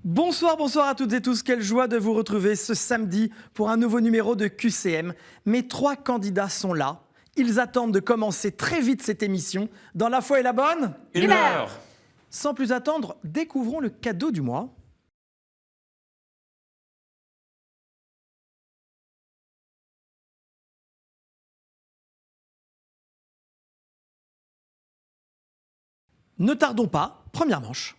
Bonsoir, bonsoir à toutes et tous. Quelle joie de vous retrouver ce samedi pour un nouveau numéro de QCM. Mes 3 candidats sont là. Ils attendent de commencer très vite cette émission. Dans la foi et la bonne humeur. Sans plus attendre, découvrons le cadeau du mois. Ne tardons pas, première manche.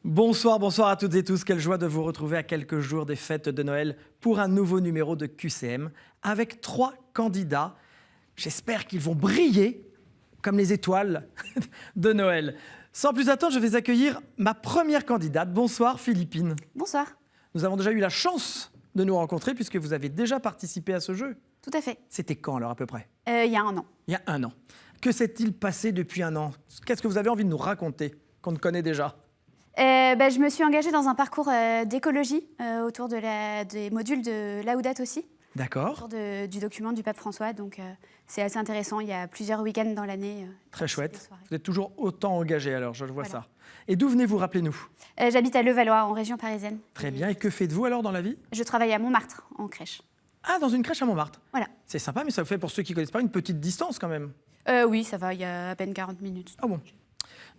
Bonsoir, bonsoir à toutes et tous. Quelle joie de vous retrouver à quelques jours des fêtes de Noël pour un nouveau numéro de QCM avec 3 candidats. J'espère qu'ils vont briller comme les étoiles de Noël. Sans plus attendre, je vais accueillir ma première candidate. Bonsoir Philippine. Bonsoir. Nous avons déjà eu la chance de nous rencontrer puisque vous avez déjà participé à ce jeu. Tout à fait. C'était quand alors à peu près? Il y a un an. Il y a 1 an. Que s'est-il passé depuis 1 an? Qu'est-ce que vous avez envie de nous raconter qu'on ne connaît déjà? Je me suis engagée dans un parcours d'écologie autour des modules de Laudato aussi, D'accord. autour du document du pape François. Donc c'est assez intéressant. Il y a plusieurs week-ends dans l'année. Très chouette. Vous êtes toujours autant engagé alors, je vois Voilà. ça. Et d'où venez-vous, rappelez-nous? J'habite à Levallois, en région parisienne. Très bien. Et que faites-vous alors dans la vie? Je travaille à Montmartre, en crèche. Ah, dans une crèche à Montmartre. Voilà. C'est sympa, mais ça vous fait, pour ceux qui ne connaissent pas, une petite distance quand même. Oui, ça va, il y a à peine 40 minutes. Ah bon.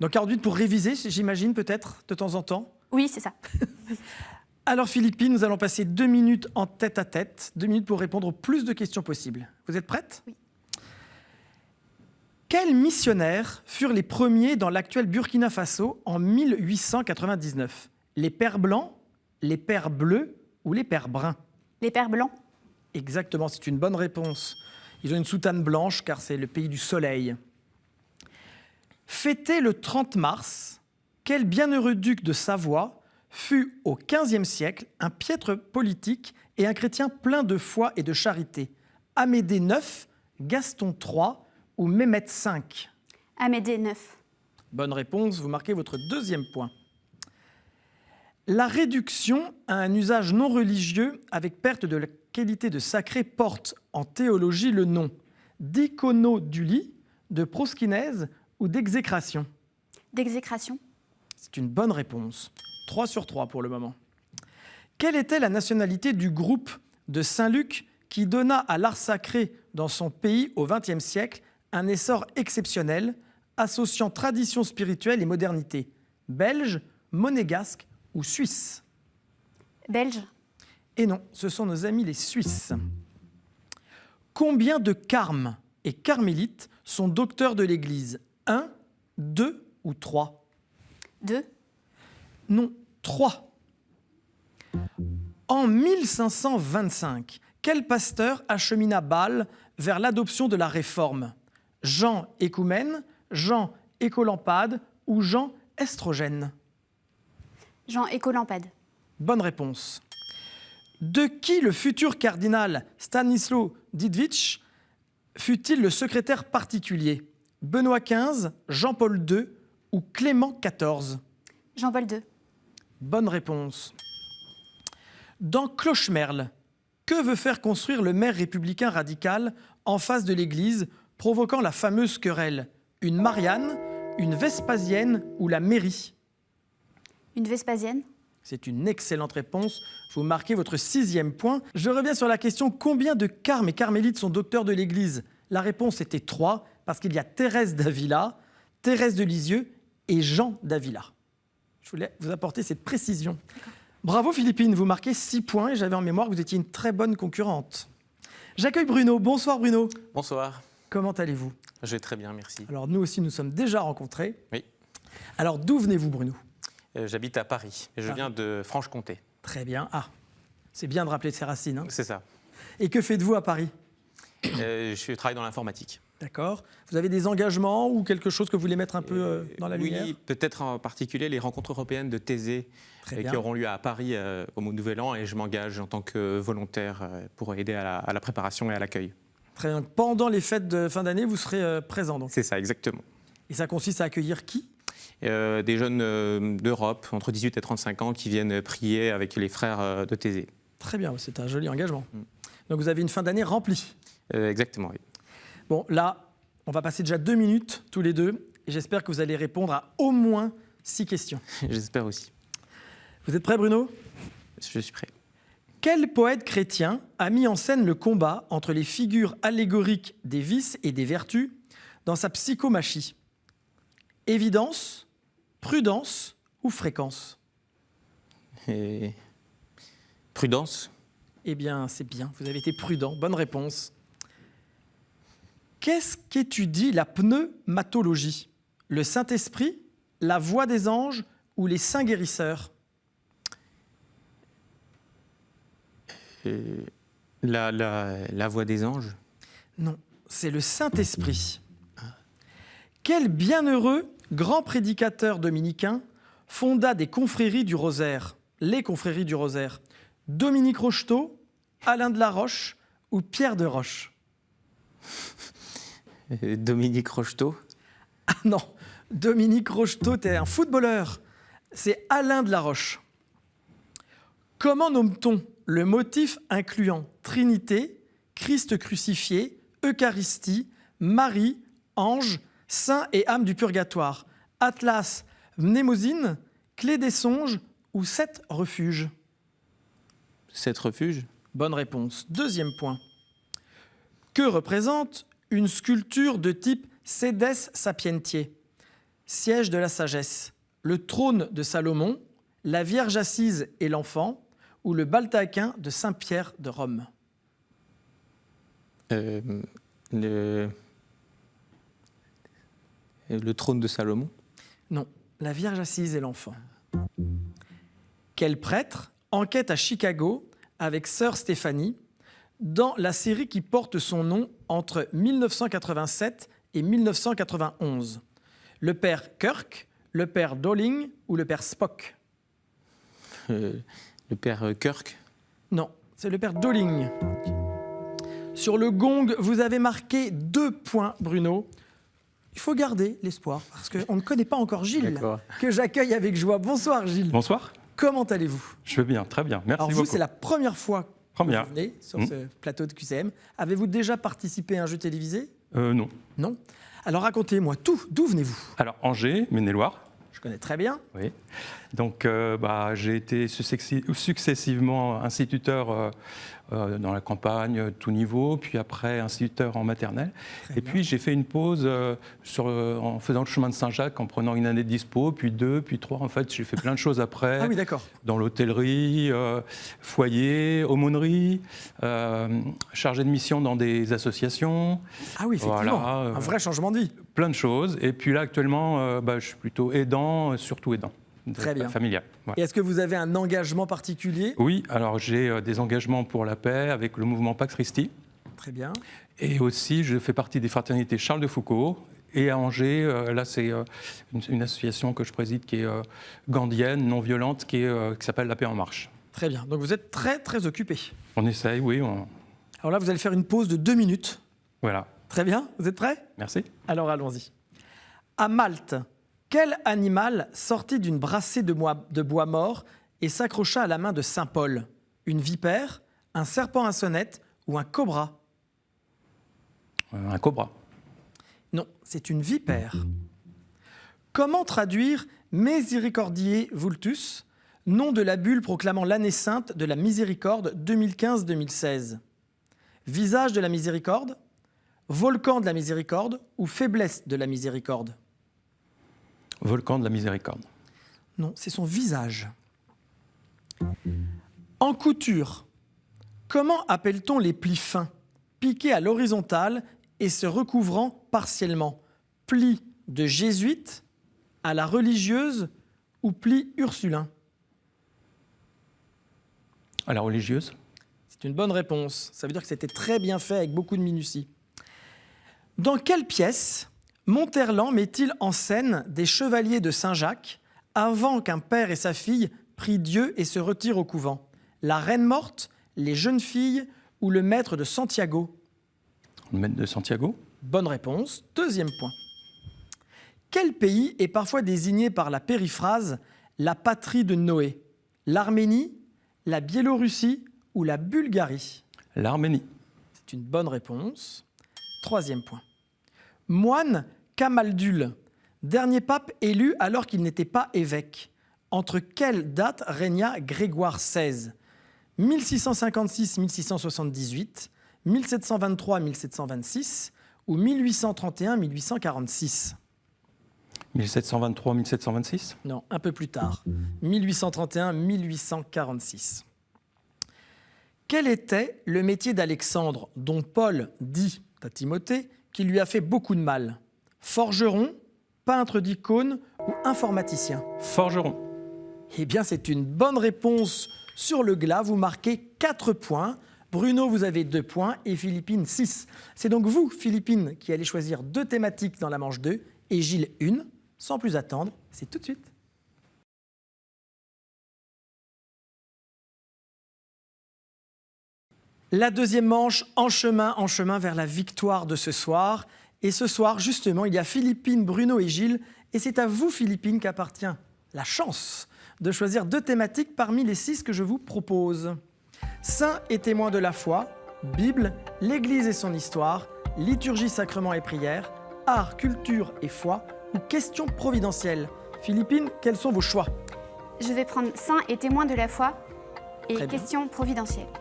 Donc 40 minutes pour réviser, j'imagine, peut-être, de temps en temps. Oui, c'est ça. Alors Philippine, nous allons passer 2 minutes en tête-à-tête, 2 minutes pour répondre au plus de questions possibles. Vous êtes prête? Oui. Quels missionnaires furent les premiers dans l'actuel Burkina Faso en 1899? Les pères blancs, les pères bleus ou les pères bruns? Les pères blancs. Exactement, c'est une bonne réponse. Ils ont une soutane blanche car c'est le pays du soleil. Fêté le 30 mars, quel bienheureux duc de Savoie fut au XVe siècle un piètre politique et un chrétien plein de foi et de charité? Amédée IX, Gaston III ou Mehmet V? Amédée IX. Bonne réponse, vous marquez votre 2e point. La réduction à un usage non religieux avec perte de la qualité de sacré porte en théologie le nom d'iconodulie, de proskinèse ou d'exécration? D'exécration. C'est une bonne réponse. 3 sur 3 pour le moment. Quelle était la nationalité du groupe de Saint-Luc qui donna à l'art sacré dans son pays au XXe siècle un essor exceptionnel, associant tradition spirituelle et modernité? Belge, monégasque ou suisse? Belge. Et non, ce sont nos amis les Suisses. Combien de carmes et carmélites sont docteurs de l'Église? 1, 2 ou 3? 2. Non, 3. En 1525, quel pasteur achemina Bâle vers l'adoption de la Réforme? Jean Écoumène, Jean Écolampade ou Jean Estrogène? Jean Écolampade. Bonne réponse. De qui le futur cardinal Stanisław Dziwisz fut-il le secrétaire particulier? Benoît XV, Jean-Paul II ou Clément XIV? Jean-Paul II. Bonne réponse. Dans Clochemerle, que veut faire construire le maire républicain radical en face de l'église, provoquant la fameuse querelle? Une Marianne, une Vespasienne ou la mairie? Une Vespasienne. C'est une excellente réponse. Vous marquez votre 6e point. Je reviens sur la question: combien de carmes et carmélites sont docteurs de l'Église? La réponse était 3, parce qu'il y a Thérèse d'Avila, Thérèse de Lisieux et Jean d'Avila. Je voulais vous apporter cette précision. Bravo Philippine, vous marquez 6 points et j'avais en mémoire que vous étiez une très bonne concurrente. J'accueille Bruno. Bonsoir Bruno. Bonsoir. Comment allez-vous? Je vais très bien, merci. Alors nous aussi, nous sommes déjà rencontrés. Oui. Alors d'où venez-vous Bruno? J'habite à Paris et je viens de Franche-Comté. Très bien. Ah, c'est bien de rappeler ses racines. Hein. C'est ça. Et que faites-vous à Paris? Je travaille dans l'informatique. D'accord. Vous avez des engagements ou quelque chose que vous voulez mettre un peu dans la lumière? Oui, peut-être en particulier les rencontres européennes de Thésée qui auront lieu à Paris au Nouvel An, et je m'engage en tant que volontaire pour aider à la préparation et à l'accueil. Très bien. Pendant les fêtes de fin d'année, vous serez présent donc. C'est ça, exactement. Et ça consiste à accueillir qui? Des jeunes d'Europe, entre 18 et 35 ans, qui viennent prier avec les frères de Thésée. Très bien, c'est un joli engagement. Donc vous avez une fin d'année remplie. Exactement, oui. Bon, là, On va passer déjà 2 minutes tous les deux et j'espère que vous allez répondre à au moins 6 questions. J'espère aussi. Vous êtes prêt, Bruno? Je suis prêt. Quel poète chrétien a mis en scène le combat entre les figures allégoriques des vices et des vertus dans sa psychomachie? Évidence, prudence ou fréquence? Et... Prudence. Eh bien, c'est bien, vous avez été prudent. Bonne réponse. Qu'est-ce qu'étudie la pneumatologie? Le Saint-Esprit, la voix des anges ou les saints guérisseurs? La voix des anges. Non, c'est le Saint-Esprit. Quel bienheureux grand prédicateur dominicain fonda des confréries du Rosaire, les confréries du Rosaire? Dominique Rocheteau, Alain de la Roche ou Pierre de Roche? Dominique Rocheteau. Ah non, Dominique Rocheteau, t'es un footballeur. C'est Alain de la Roche. Comment nomme-t-on le motif incluant Trinité, Christ crucifié, Eucharistie, Marie, ange, saint et âme du purgatoire? Atlas, mnémosyne, clé des songes ou 7 refuges? 7 refuges. Bonne réponse. Deuxième point. Que représente une sculpture de type Sedes Sapientiae, siège de la sagesse? Le trône de Salomon, la Vierge assise et l'enfant ou le baldaquin de Saint-Pierre de Rome? Le trône de Salomon. Non, la Vierge assise et l'enfant. Quel prêtre enquête à Chicago avec sœur Stéphanie dans la série qui porte son nom entre 1987 et 1991? Le père Kirk, le père Dowling ou le père Spock? Le père Kirk. Non, c'est le père Dowling. Sur le gong, vous avez marqué 2 points, Bruno. Il faut garder l'espoir, parce qu'on ne connaît pas encore Gilles, que j'accueille avec joie. Bonsoir Gilles. Bonsoir. Comment allez-vous? Je vais bien, très bien. Merci Alors beaucoup. vous, c'est la première fois que vous venez sur Mmh. ce plateau de QCM. Avez-vous déjà participé à un jeu télévisé? Non. Non. Alors racontez-moi tout. D'où venez-vous? Alors Angers, Maine-et-Loire. Je connais très bien. Oui. Donc j'ai été successivement instituteur dans la campagne, tout niveau, puis après instituteur en maternelle. Très Et bien. puis j'ai fait une pause en faisant le chemin de Saint-Jacques, en prenant une année de dispo, puis 2, puis 3. En fait, j'ai fait plein de choses après. Ah oui, d'accord. Dans l'hôtellerie, foyer, aumônerie, chargé de mission dans des associations. Ah oui, effectivement. Voilà, un vrai changement de vie. Plein de choses. Et puis là, actuellement, je suis plutôt aidant, surtout aidant. Très bien. Familial. Voilà. Et est-ce que vous avez un engagement particulier? Oui, alors j'ai des engagements pour la paix avec le mouvement Pax Christi. Très bien. Et aussi, je fais partie des fraternités Charles de Foucault. Et à Angers, là, c'est une association que je préside qui est gandhienne, non violente, qui s'appelle La Paix en Marche. Très bien. Donc vous êtes très, très occupé. On essaye, oui. Alors là, vous allez faire une pause de 2 minutes. Voilà. Très bien. Vous êtes prêts? Merci. Alors allons-y. À Malte, quel animal sortit d'une brassée de bois mort et s'accrocha à la main de saint Paul? Une vipère, un serpent à sonnette ou un cobra? Un cobra. Non, c'est une vipère. Comment traduire Misericordiae Vultus, nom de la bulle proclamant l'année sainte de la miséricorde 2015-2016? Visage de la miséricorde, volcan de la miséricorde ou faiblesse de la miséricorde? Volcan de la miséricorde. Non, c'est son visage. En couture, comment appelle-t-on les plis fins, piqués à l'horizontale et se recouvrant partiellement? Plis de jésuite, à la religieuse ou plis ursulin? À la religieuse. C'est une bonne réponse. Ça veut dire que c'était très bien fait avec beaucoup de minutie. Dans quelle pièce Monterland met-il en scène des chevaliers de Saint-Jacques avant qu'un père et sa fille prient Dieu et se retirent au couvent? La Reine morte, les jeunes filles ou le maître de Santiago? Le maître de Santiago. Bonne réponse. Deuxième point. Quel pays est parfois désigné par la périphrase « la patrie de Noé » ? L'Arménie, la Biélorussie ou la Bulgarie? L'Arménie. C'est une bonne réponse. Troisième point. Moine Camaldule, dernier pape élu alors qu'il n'était pas évêque. Entre quelle date régna Grégoire XVI? 1656-1678, 1723-1726 ou 1831-1846? 1723-1726? Non, un peu plus tard. 1831-1846. Quel était le métier d'Alexandre, dont Paul dit à Timothée qu'il lui a fait beaucoup de mal? Forgeron, peintre d'icônes ou informaticien? Forgeron. Eh bien, c'est une bonne réponse sur le glas. Vous marquez 4 points. Bruno, vous avez 2 points et Philippine, 6. C'est donc vous, Philippine, qui allez choisir 2 thématiques dans la manche 2 et Gilles, 1. Sans plus attendre, c'est tout de suite. La deuxième manche, en chemin vers la victoire de ce soir. Et ce soir, justement, il y a Philippine, Bruno et Gilles. Et c'est à vous, Philippine, qu'appartient la chance de choisir 2 thématiques parmi les 6 que je vous propose. Saints et témoins de la foi, Bible, l'Église et son histoire, liturgie, sacrement et prière, art, culture et foi ou questions providentielles. Philippine, quels sont vos choix? Je vais prendre saints et témoins de la foi et Très bien. questions providentielles.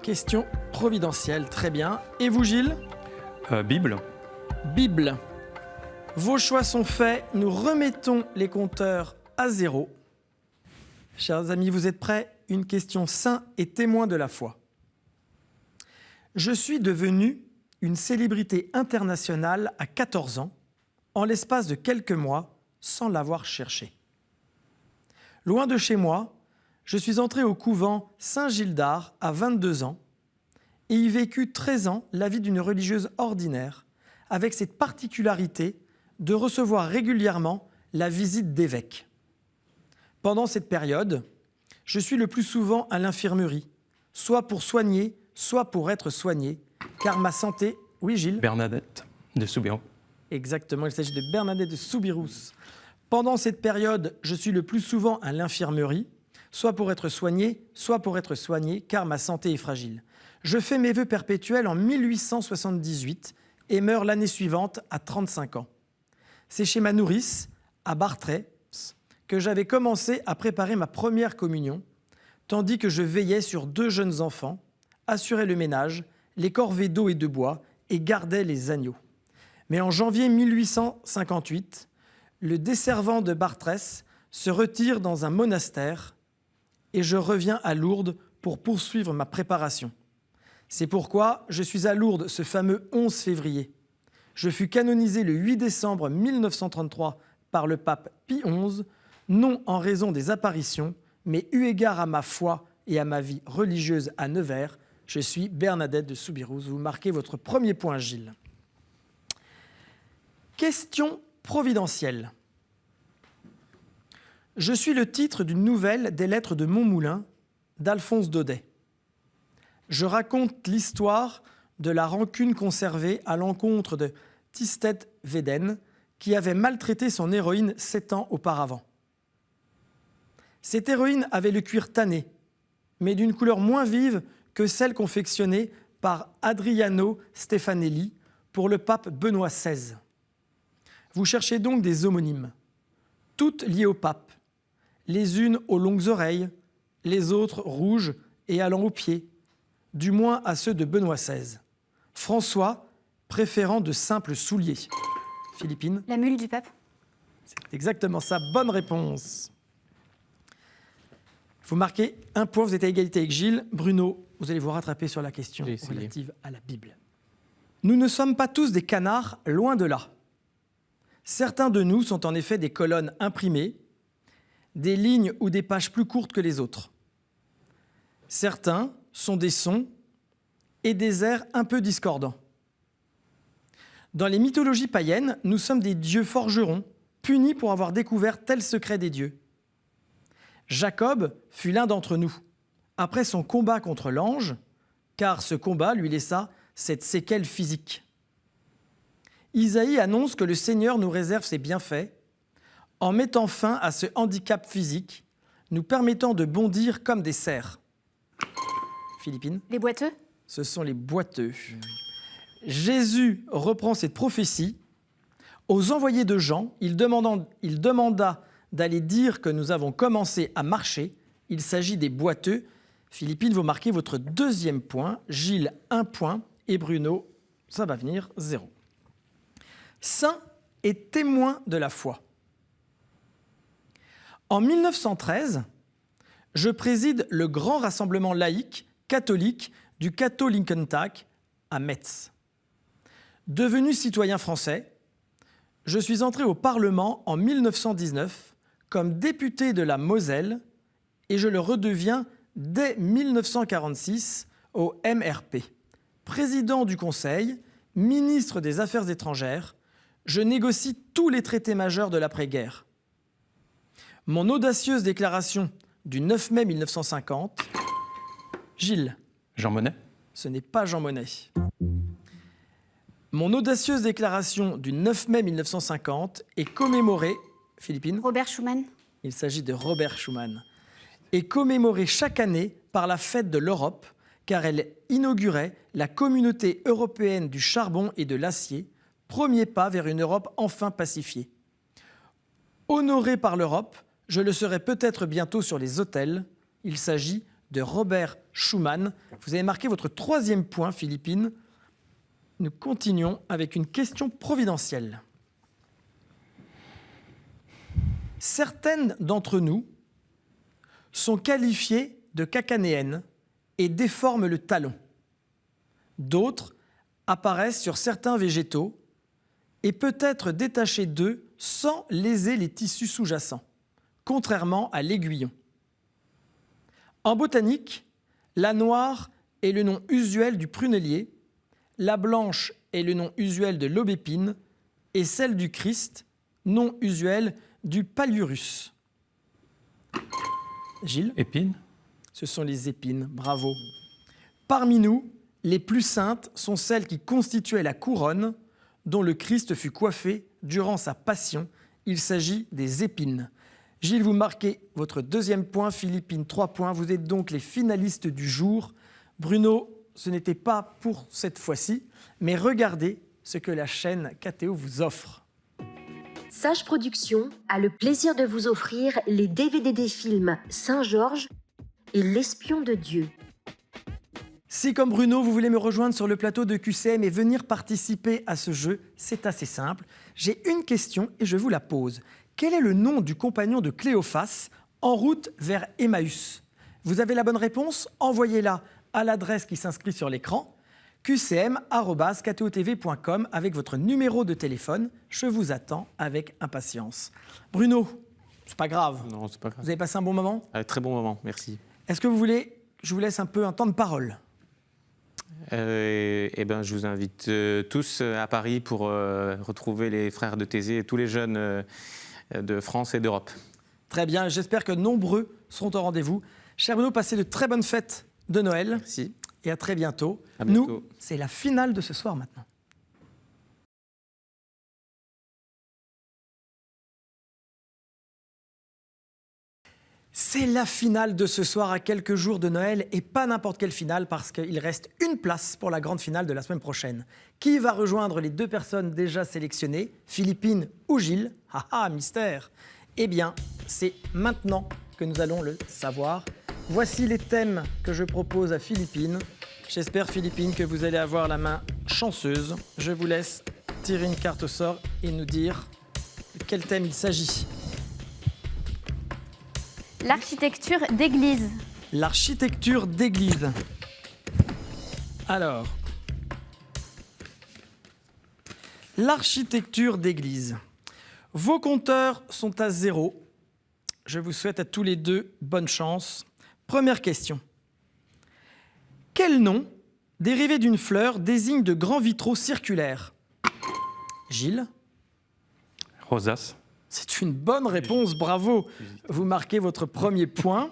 Questions providentielles, très bien. Et vous, Gilles? Bible. Bible. Vos choix sont faits. Nous remettons les compteurs à 0. Chers amis, vous êtes prêts? Une question saint et témoin de la foi. Je suis devenu une célébrité internationale à 14 ans, en l'espace de quelques mois, sans l'avoir cherché. Loin de chez moi, je suis entré au couvent Saint-Gildard à 22 ans et y vécu 13 ans la vie d'une religieuse ordinaire, avec cette particularité de recevoir régulièrement la visite d'évêques. Pendant cette période, je suis le plus souvent à l'infirmerie, soit pour soigner, soit pour être soigné, car ma santé... Oui, Gilles? Bernadette de Soubirous. Exactement, il s'agit de Bernadette de Soubirous. Pendant cette période, je suis le plus souvent à l'infirmerie, soit pour être soigné, car ma santé est fragile. Je fais mes vœux perpétuels en 1878 et meurs l'année suivante à 35 ans. C'est chez ma nourrice, à Bartray, que j'avais commencé à préparer ma première communion, tandis que je veillais sur 2 jeunes enfants, assurais le ménage, les corvées d'eau et de bois et gardais les agneaux. Mais en janvier 1858, le desservant de Bartrès se retire dans un monastère et je reviens à Lourdes pour poursuivre ma préparation. C'est pourquoi je suis à Lourdes ce fameux 11 février. Je fus canonisé le 8 décembre 1933 par le pape Pie XI, non en raison des apparitions, mais eu égard à ma foi et à ma vie religieuse à Nevers. Je suis Bernadette de Soubirous. Vous marquez votre premier point, Gilles. Question providentielle. Je suis le titre d'une nouvelle des Lettres de Montmoulin d'Alphonse Daudet. Je raconte l'histoire de la rancune conservée à l'encontre de Thisted Védène, qui avait maltraité son héroïne 7 ans auparavant. Cette héroïne avait le cuir tanné, mais d'une couleur moins vive que celle confectionnée par Adriano Stefanelli pour le pape Benoît XVI. Vous cherchez donc des homonymes, toutes liées au pape, les unes aux longues oreilles, les autres rouges et allant aux pieds, du moins à ceux de Benoît XVI. François préférant de simples souliers. Philippine? La mule du pape. C'est exactement ça, bonne réponse. Vous marquez 1 point, vous êtes à égalité avec Gilles. Bruno, vous allez vous rattraper sur la question relative à la Bible. Nous ne sommes pas tous des canards, loin de là. Certains de nous sont en effet des colonnes imprimées, des lignes ou des pages plus courtes que les autres. Certains sont des sons et des airs un peu discordants. Dans les mythologies païennes, nous sommes des dieux forgerons, punis pour avoir découvert tel secret des dieux. Jacob fut l'un d'entre nous, après son combat contre l'ange, car ce combat lui laissa cette séquelle physique. Isaïe annonce que le Seigneur nous réserve ses bienfaits en mettant fin à ce handicap physique, nous permettant de bondir comme des cerfs. Philippine? Les boiteux? Ce sont les boiteux. Jésus reprend cette prophétie. Aux envoyés de Jean, il demanda d'aller dire que nous avons commencé à marcher. Il s'agit des boiteux. Philippine, vous marquez votre deuxième point. Gilles, 1 point. Et Bruno, ça va venir, 0. Saint et témoin de la foi. En 1913, je préside le grand rassemblement laïque catholique du Cato-Linken-Tag à Metz. Devenu citoyen français, je suis entré au Parlement en 1919 comme député de la Moselle et je le redeviens dès 1946 au MRP. Président du Conseil, ministre des Affaires étrangères, je négocie tous les traités majeurs de l'après-guerre. Mon audacieuse déclaration du 9 mai 1950, Gilles. Jean Monnet. Ce n'est pas Jean Monnet. Mon audacieuse déclaration du 9 mai 1950 est commémorée, Philippine. Robert Schuman. Il s'agit de Robert Schuman. Est commémorée chaque année par la Fête de l'Europe, car elle inaugurait la Communauté européenne du charbon et de l'acier, premier pas vers une Europe enfin pacifiée. Honoré par l'Europe, je le serai peut-être bientôt sur les autels. Il s'agit de Robert Schuman. Vous avez marqué votre troisième point, Philippine. Nous continuons avec une question providentielle. Certaines d'entre nous sont qualifiées de cacanéennes et déforment le talon. D'autres apparaissent sur certains végétaux et peut être détachées d'eux sans léser les tissus sous-jacents, contrairement à l'aiguillon. En botanique, la noire est le nom usuel du prunellier, la blanche est le nom usuel de l'aubépine et celle du Christ, nom usuel du paliurus. Gilles ? Épine. Ce sont les épines, bravo. Parmi nous, les plus saintes sont celles qui constituaient la couronne dont le Christ fut coiffé durant sa passion. Il s'agit des épines. Gilles, vous marquez votre deuxième point, Philippine, 3 points. Vous êtes donc les finalistes du jour. Bruno, ce n'était pas pour cette fois-ci, mais regardez ce que la chaîne KTO vous offre. Sage Productions a le plaisir de vous offrir les DVD des films Saint-Georges et L'Espion de Dieu. Si, comme Bruno, vous voulez me rejoindre sur le plateau de QCM et venir participer à ce jeu, c'est assez simple. J'ai une question et je vous la pose. Quel est le nom du compagnon de Cléophas en route vers Emmaüs ? Vous avez la bonne réponse ? Envoyez-la à l'adresse qui s'inscrit sur l'écran, qcm@ktotv.com avec votre numéro de téléphone. Je vous attends avec impatience. Bruno, c'est pas grave. Non, c'est pas grave. Vous avez passé un bon moment ? Très bon moment, merci. Est-ce que vous voulez que je vous laisse un peu un temps de parole ? Je vous invite tous à Paris pour retrouver les frères de Thésée et tous les jeunes de France et d'Europe. Très bien, j'espère que nombreux seront au rendez-vous. Cher Bruno, passez de très bonnes fêtes de Noël. Merci. Et à très bientôt. À bientôt. Nous, c'est la finale de ce soir maintenant. C'est la finale de ce soir à quelques jours de Noël et pas n'importe quelle finale parce qu'il reste une place pour la grande finale de la semaine prochaine. Qui va rejoindre les deux personnes déjà sélectionnées, Philippine ou Gilles ? Ah, mystère. Eh bien, c'est maintenant que nous allons le savoir. Voici les thèmes que je propose à Philippine. J'espère, Philippine, que vous allez avoir la main chanceuse. Je vous laisse tirer une carte au sort et nous dire de quel thème il s'agit. L'architecture d'église. L'architecture d'église. Alors, l'architecture d'église. Vos compteurs sont à 0. Je vous souhaite à tous les deux bonne chance. Première question. Quel nom, dérivé d'une fleur, désigne de grands vitraux circulaires ? Gilles ? Rosace. C'est une bonne réponse, bravo. Vous marquez votre premier point.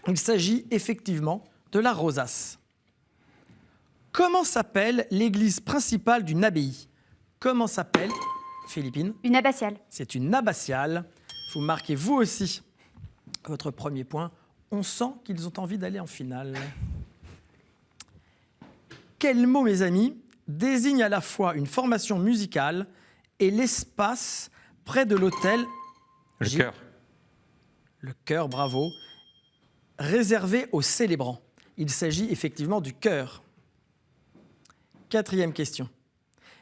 Il s'agit effectivement de la rosace. Comment s'appelle l'église principale d'une abbaye ? Comment s'appelle, Philippine ? Une abbatiale. C'est une abbatiale. Vous marquez vous aussi votre premier point. On sent qu'ils ont envie d'aller en finale. Quel mot, mes amis, désigne à la fois une formation musicale et l'espace près de l'autel. Le chœur. Le chœur, bravo. Réservé aux célébrants. Il s'agit effectivement du chœur. 4e question.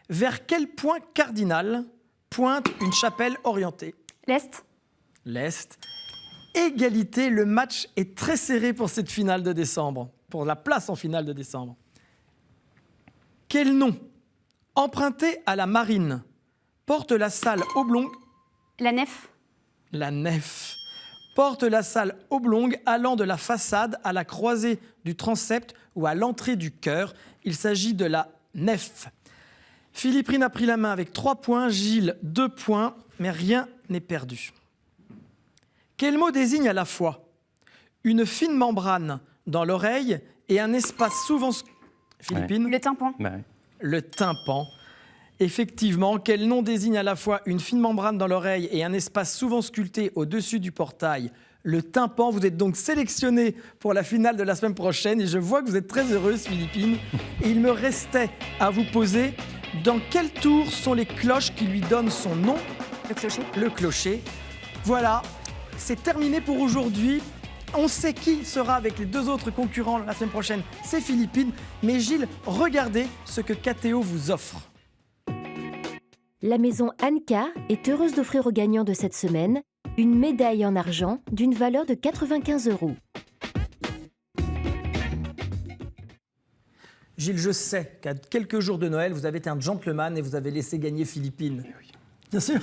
Vers quel point cardinal pointe une chapelle orientée? L'Est. L'Est. Égalité, le match est très serré pour cette finale de décembre, pour la place en finale de décembre. Quel nom, emprunté à la marine, porte la salle oblongue? La nef. La nef. Porte la salle oblongue allant de la façade à la croisée du transept ou à l'entrée du chœur. Il s'agit de la nef. Philippine a pris la main avec 3 points, Gilles 2 points, mais rien n'est perdu. Quel mot désigne à la fois une fine membrane dans l'oreille et un espace souvent... Philippine? Le tympan. Ouais. Le tympan. Effectivement, quel nom désigne à la fois une fine membrane dans l'oreille et un espace souvent sculpté au-dessus du portail? Le tympan. Vous êtes donc sélectionné pour la finale de la semaine prochaine et je vois que vous êtes très heureuse, Philippine. Et il me restait à vous poser, dans quelle tour sont les cloches qui lui donnent son nom? Le clocher. Le clocher. Voilà, c'est terminé pour aujourd'hui. On sait qui sera avec les 2 autres concurrents la semaine prochaine, c'est Philippine. Mais Gilles, regardez ce que KTO vous offre. La maison Anka est heureuse d'offrir aux gagnants de cette semaine une médaille en argent d'une valeur de 95 €. Gilles, je sais qu'à quelques jours de Noël, vous avez été un gentleman et vous avez laissé gagner Philippine. Oui. Bien sûr.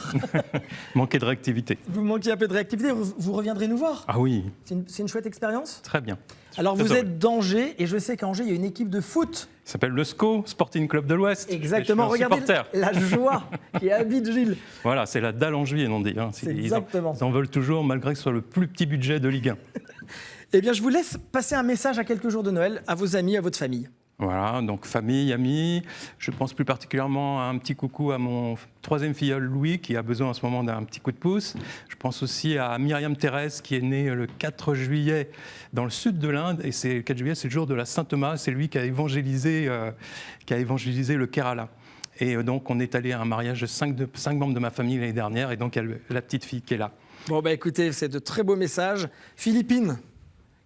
Manquer de réactivité. Vous manquiez un peu de réactivité, vous reviendrez nous voir. Ah oui, C'est une chouette expérience. très bien. Alors vous Très êtes d'Angers et je sais qu'à Angers, il y a une équipe de foot. Ça s'appelle le SCO, Sporting Club de l'Ouest. Exactement, Et je suis un regardez supporter. la joie qui habite Gilles. Voilà, c'est la dalle angevine, on dit. Hein. C'est exactement Ils en veulent toujours, malgré que ce soit le plus petit budget de Ligue 1. Eh bien, je vous laisse passer un message à quelques jours de Noël à vos amis, à votre famille. Voilà, donc famille, amis. Je pense plus particulièrement à un petit coucou à mon 3e filleul Louis, qui a besoin en ce moment d'un petit coup de pouce. Je pense aussi à Myriam Thérèse, qui est née le 4 juillet dans le sud de l'Inde. Et le 4 juillet, c'est le jour de la Saint Thomas. C'est lui qui a évangélisé le Kerala. Et donc, on est allé à un mariage de 5 membres de ma famille l'année dernière. Et donc, il y a la petite fille qui est là. Bon, bah écoutez, c'est de très beaux messages. Philippine,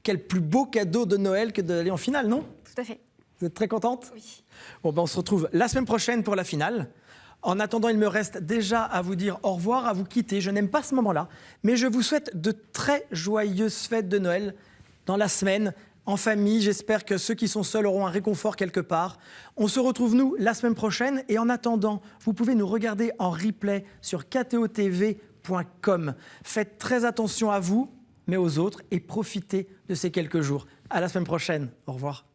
quel plus beau cadeau de Noël que d'aller en finale, non? Tout à fait. Vous êtes très contente? Oui. Bon, ben on se retrouve la semaine prochaine pour la finale. En attendant, il me reste déjà à vous dire au revoir, à vous quitter. Je n'aime pas ce moment-là, mais je vous souhaite de très joyeuses fêtes de Noël dans la semaine, en famille. J'espère que ceux qui sont seuls auront un réconfort quelque part. On se retrouve, nous, la semaine prochaine. Et en attendant, vous pouvez nous regarder en replay sur ktotv.com. Faites très attention à vous, mais aux autres, et profitez de ces quelques jours. À la semaine prochaine. Au revoir.